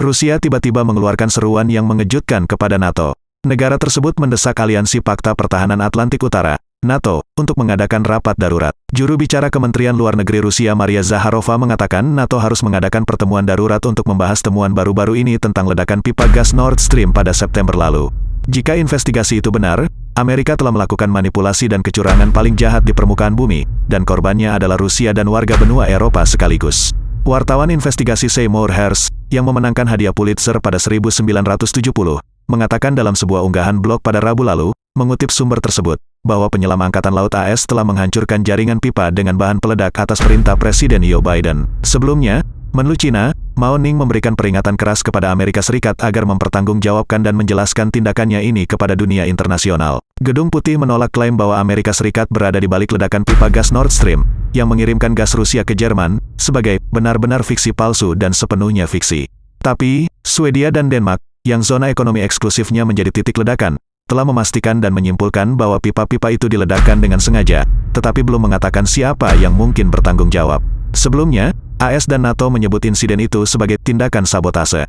Rusia tiba-tiba mengeluarkan seruan yang mengejutkan kepada NATO. Negara tersebut mendesak Aliansi Pakta Pertahanan Atlantik Utara, NATO, untuk mengadakan rapat darurat. Juru bicara Kementerian Luar Negeri Rusia Maria Zakharova mengatakan NATO harus mengadakan pertemuan darurat untuk membahas temuan baru-baru ini tentang ledakan pipa gas Nord Stream pada September lalu. Jika investigasi itu benar, Amerika telah melakukan manipulasi dan kecurangan paling jahat di permukaan bumi, dan korbannya adalah Rusia dan warga benua Eropa sekaligus. Wartawan investigasi Seymour Hersh, yang memenangkan hadiah Pulitzer pada 1970, mengatakan dalam sebuah unggahan blog pada Rabu lalu, mengutip sumber tersebut, bahwa penyelam Angkatan Laut AS telah menghancurkan jaringan pipa dengan bahan peledak atas perintah Presiden Joe Biden. Sebelumnya, Menlu China, Mao Ning memberikan peringatan keras kepada Amerika Serikat agar mempertanggungjawabkan dan menjelaskan tindakannya ini kepada dunia internasional. Gedung Putih menolak klaim bahwa Amerika Serikat berada di balik ledakan pipa gas Nord Stream, yang mengirimkan gas Rusia ke Jerman, sebagai benar-benar fiksi palsu dan sepenuhnya fiksi. Tapi, Swedia dan Denmark, yang zona ekonomi eksklusifnya menjadi titik ledakan, telah memastikan dan menyimpulkan bahwa pipa-pipa itu diledakkan dengan sengaja, tetapi belum mengatakan siapa yang mungkin bertanggung jawab. Sebelumnya, AS dan NATO menyebut insiden itu sebagai tindakan sabotase.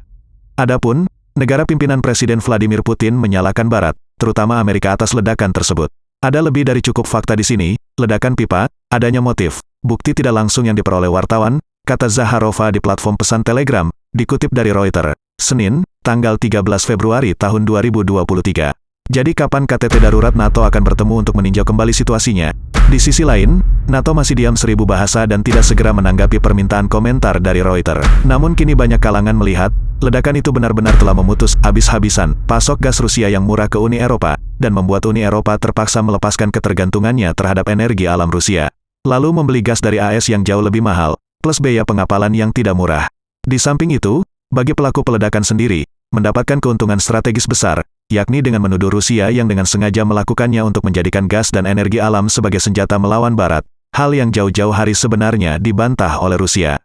Adapun, negara pimpinan Presiden Vladimir Putin menyalahkan Barat, terutama Amerika atas ledakan tersebut. Ada lebih dari cukup fakta di sini, ledakan pipa, adanya motif, bukti tidak langsung yang diperoleh wartawan, kata Zakharova di platform pesan Telegram, dikutip dari Reuters, Senin, tanggal 13 Februari tahun 2023. Jadi kapan KTT darurat NATO akan bertemu untuk meninjau kembali situasinya? Di sisi lain, NATO masih diam seribu bahasa dan tidak segera menanggapi permintaan komentar dari Reuters. Namun kini banyak kalangan melihat, ledakan itu benar-benar telah memutus habis-habisan pasok gas Rusia yang murah ke Uni Eropa, dan membuat Uni Eropa terpaksa melepaskan ketergantungannya terhadap energi alam Rusia. Lalu membeli gas dari AS yang jauh lebih mahal, plus biaya pengapalan yang tidak murah. Di samping itu, bagi pelaku peledakan sendiri, mendapatkan keuntungan strategis besar, yakni dengan menuduh Rusia yang dengan sengaja melakukannya untuk menjadikan gas dan energi alam sebagai senjata melawan Barat, hal yang jauh-jauh hari sebenarnya dibantah oleh Rusia.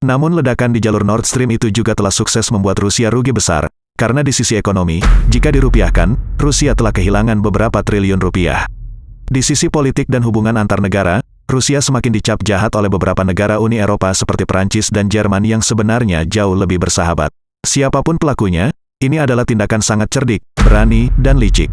Namun ledakan di jalur Nord Stream itu juga telah sukses membuat Rusia rugi besar, karena di sisi ekonomi, jika dirupiahkan, Rusia telah kehilangan beberapa triliun rupiah. Di sisi politik dan hubungan antar negara, Rusia semakin dicap jahat oleh beberapa negara Uni Eropa seperti Perancis dan Jerman yang sebenarnya jauh lebih bersahabat. Siapapun pelakunya, ini adalah tindakan sangat cerdik, berani, dan licik.